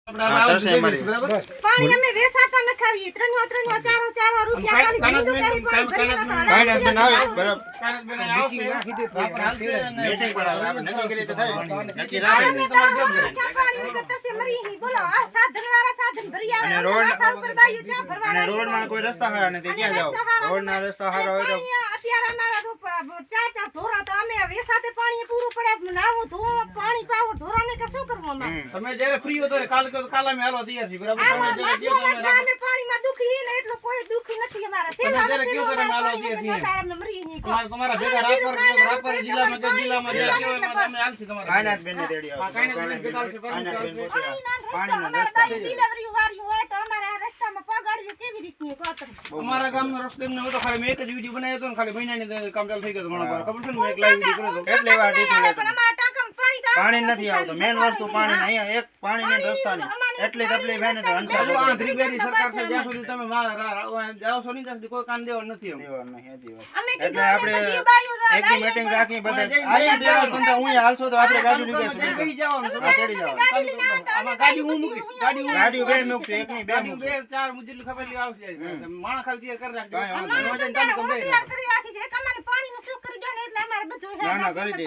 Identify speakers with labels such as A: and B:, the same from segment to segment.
A: પાણી અમે વેચાતા ન ખાવીએ 3 રૂપિયા ખાલી
B: રોડ માં કોઈ રસ્તા હારા નથી ક્યાં જાવ રોડ ના રસ્તા હારા હોય તો
A: અત્યારે અમારા ચાર ઢોરા તો અમે વેચાતે પાણી પૂરું પડે નાવું ધો પાણી પાવો ઢોરાને કે શું કરવું અમે
C: તમે જ્યારે ફ્રી હો તો કાલ અમે હાલો તૈયાર છીએ બરાબર તમે જ્યારે કયો
A: અમે પાણીમાં દુખી ને એટલો કોઈ દુખી નથી અમારા
C: જ્યારે કયો તો અમે હાલો તૈયાર છીએ તમારા ભેગા રાપર જિલ્લામાં કે જિલ્લામાં જે કયો અમે હાલથી તમારા
B: કાયનાથ બેન ને તેડી આવો
C: કાયનાથ બેન ભેગા છે
A: પાણી ડિલિવરી વાળી હોય તો અમારા રસ્તામાં પગાડ્યું કેવી રીતની કોતર
C: અમારા ગામનો રસ્તો એમને હતો ખાલી મેં એક જ વિડિયો બનાવ્યો હતો ને ખાલી મહિનાની કામ ચાલુ થઈ ગયો મારા ખબર છે ને મેં એક લાઈવ વિડિયો કર્યો હતો
B: એટલે વાર ડીટી
A: પણ અમારા ટાંકામાં
B: પાણી નથી આવતો મેન વસ્તુ પાણી અહીંયા એક પાણી ને રસ્તા ની એટલી તકલીફ હે ને તો અંસાર
C: આ ત્રિવેદી સરકાર છે જ્યાં સુધી તમે જાઓ છો નહીં ત્યાં સુધી કોઈ કામ દેવાનું નથી
B: એટલે આપણે એક મીટિંગ રાખી બધા અહીંયા દેવા સંતા હું હાલશો તો આપણે ગાડી લીધે છે
C: કઈ જવાનું
B: આ તેડી જાવ
C: આમાં ગાડી હું મૂકીશ
B: ગાડી બે મૂકશે એક ની બે
C: ગાડી
B: મૂકશે
C: બે ચાર મુજબ ખબર લી આવશે માણસ ખાલી તૈયાર કરી
B: કાંઈ
C: રાખજો
A: તૈયાર કરી રાખી છે તમારે પાણીનું શું કરી દો ને એટલે અમારે બધું
B: ના ના કરી દે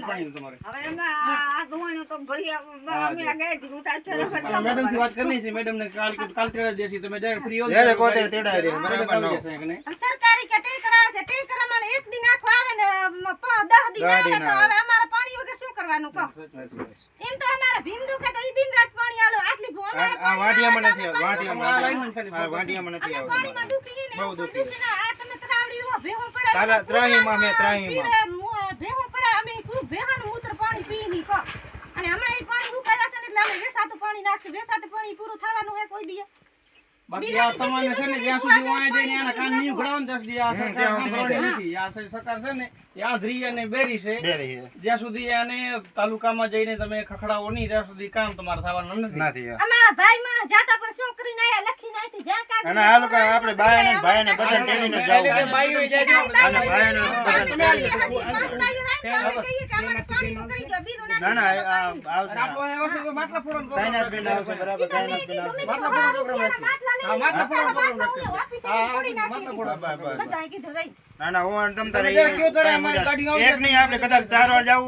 C: પાણી તમારે
D: હવે એમાં આ ધોવાનું તો ભરી અમે આ ગાડી ઉતાર થયો
C: મેડમ થી વાત કરવી છે મેડમ ને કાલ તેડા દેસી તમે ડાયરેક્ટ ફ્રી હો
B: જ્યારે કોતે તેડાય દે બરાબર નો
A: સરકારી કે ટેકર આવે છે ટેકર અમારે એક દિન આખો આવે ને 10 દિન આવે તો હવે અમારે પાણી વગર શું કરવાનું કહો એમ તો અમારે ભીમદુ કે તો ઈ દિન રાત પાણી આલો આટલી અમારે
B: આ વાડિયામાં નથી વાડિયામાં વાડિયામાં નથી આવતું
A: પાણીમાં દુખી ને
B: બહુ દુખી
A: આ તમે તરાવડી ભેહું પડે
B: તારા ત્રાહીમાં મે ત્રાહીમાં
A: ભેહું પડે અમે ખૂબ ભેવાનું મૂત્ર પાણી પી ની કહો અને હમણાં ઈ પાણી ઉકાળ્યા છે ને એટલે અમે વેસાતું પાણી નાખશું વેસાતું પાણી પૂરું થવાનું હે કોઈ દી
C: બાકી આ તમારે છે ને જ્યાં સુધી વાય જઈને આના કાન નહીં ઉઘડાવન ત્યાં સુધી આ સરકાર નથી આ સરકાર છે ને આ ધ્રી અને બેરી છે જ્યાં સુધી આને તાલુકામાં જઈને તમે ખખડાવો નહીં ત્યાં સુધી કામ તમારે થવાનું નથી
A: અમારા ભાઈ મને જાતા પણ શું કરીને આયા લખી નાખી જ્યાં કાક
B: અને આ લોકો આપણે ભાઈને બધા ટેડીને જાવ
C: બાઈઓ જાય
B: અને ભાઈને ના ના આવશે
C: આપણો એવો છે કે માટલા ફોરન
B: કાયનાથ બેન આવશે બરાબર કાયનાથ બેન આવશે
C: માટલા ફોરન પ્રોગ્રામ રાખીએ હા માટલા ફોરન પ્રોગ્રામ રાખીએ હા માટલા ફોરન
A: બધાય કીધું ભાઈ
B: ના ના હું તમ તારે
C: તમે જરા કયો તારે અમારી ગાડી
B: એક નહીં આપણે કદાચ 4 વાર જવું